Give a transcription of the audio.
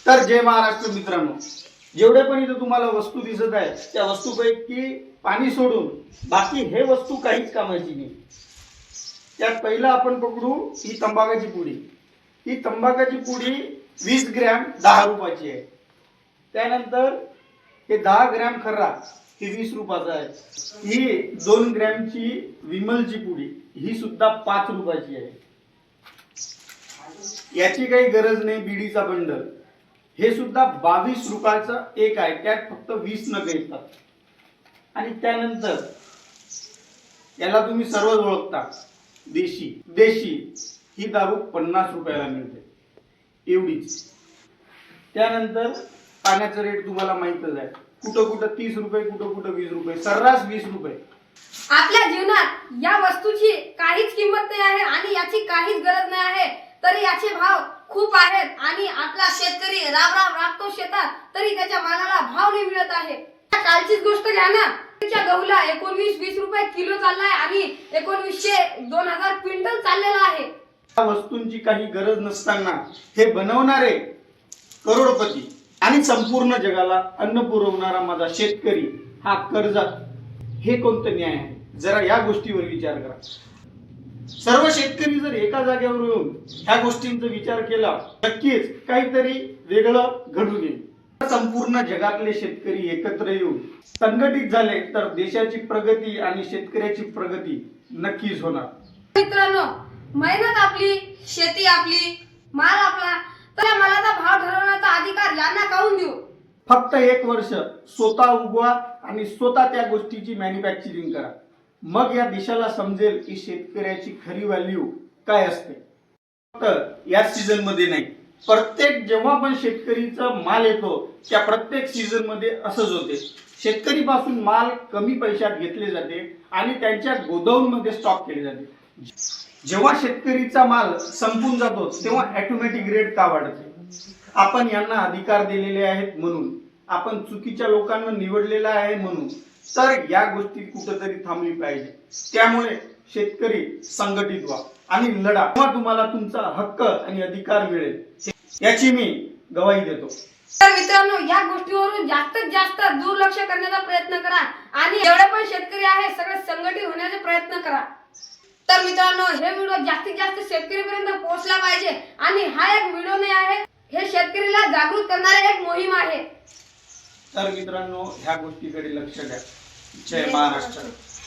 तर जय महाराष्ट्र मित्रांनो, जेवढे पण इथे तुम्हाला वस्तू दिसत आहे त्या वस्तूपैकी पाणी सोडून बाकी हे वस्तू काहीच कामाची नाही। त्यात पहिला आपण पकडू ही तंबाखूची पुडी। ही तंबाखूची पुडी 20 ग्रॅम 10 रुपयाची आहे। त्यानंतर हे 10 ग्रॅम खर्रा ही 20 रुपयाचा आहे। ही 2 ग्रॅमची विमलची पुडी ही सुद्धा 5 रुपयाची आहे। याची काही गरज नाही। बीडीचा बंडल हे सुद्धा 22 रुपयाचा एक आहे। त्यात फक्त 20 नग येतात। आणि त्यानंतर याला तुम्ही सर्वच ओळखता, देशी ही दारू 50 रुपयाला मिळते एवढीच। त्यानंतर पाण्याचा रेट तुम्हाला माहितच आहे, कुठं कुठं 30 रुपये, कुठं कुठं 20 रुपये, सर्रास 20 रुपये। आपल्या जीवनात या वस्तूची काहीच किंमत नाही आहे आणि याची काहीच गरज नाही आहे, तरी याचे भाव खूप आहेत आणि आपला शेतकरी राबतो शेतात तरी त्याच्या मालाला भाव नाही मिळत आहे। कालचीच गोष्ट घ्या ना, त्याच्या गहूला 19-20 रुपये किलो चाललाय आणि 1900-2000 क्विंटल चाललेला आहे। या वस्तूंची काही गरज नसताना हे बनवणारे करोडपती आणि संपूर्ण जगाला अन्न पुरवणारा माझा शेतकरी हा कर्जात, हे कोणतं न्याय आहे? जरा या गोष्टीवर विचार करा। सर्व शेतकरी जर एका जागेवर येऊन ह्या गोष्टींचा विचार केला नक्कीच काहीतरी वेगळं घडून येईल। संपूर्ण जगातले शेतकरी एकत्र येऊन संघटित झाले तर देशाची प्रगती आणि शेतकऱ्याची प्रगती नक्कीच होणार। मित्रांनो, मेहनत आपली, शेती आपली, माल आपला, तर मालाचा भाव ठरवण्याचा अधिकार यांना काऊन देऊ? फक्त 1 वर्ष स्वतः उगवा आणि स्वतः त्या गोष्टीची मॅन्युफॅक्चरिंग करा, मग या देशाला समजेल की शेतकऱ्याची खरी व्हॅल्यू काय असते। फक्त या सीझन मध्ये नाही, प्रत्येक जेव्हा पण शेतकरीचा माल येतो त्या प्रत्येक सीझन मध्ये असंच होते। शेतकरी पासून माल कमी पैशात घेतले जाते आणि त्यांच्या गोडाऊन मध्ये स्टॉक केले जाते। जेव्हा शेतकरीचा माल संपून जातो तेव्हा ऑटोमॅटिक रेट का वाढते? आपण यांना अधिकार दिलेले आहेत म्हणून, आपण चुकीच्या लोकांना निवडलेला आहे म्हणून। तर या गोष्टी कुठेतरी थांबली पाहिजे। त्यामुळे शेतकरी संघटित व्हा आणि लढा, तेव्हा तुम्हाला तुमचा हक्क आणि अधिकार मिळेल याची मी गवाही देतो। तर मित्रांनो, या गोष्टीवरून जास्तीत जास्त दुर्लक्ष करण्याचा प्रयत्न करा आणि जेवढे पण शेतकरी आहे सगळे संघटित होण्याचा प्रयत्न करा। तर मित्रांनो, हे व्हिडिओ जास्तीत जास्त शेतकरीपर्यंत पोहोचला पाहिजे आणि हा एक व्हिडिओ नाही आहे, हे शेतकरीला जागृत करणारी एक मोहीम आहे। तर मित्रांनो, ह्या गोष्टीकडे लक्ष द्या। जय महाराष्ट्र।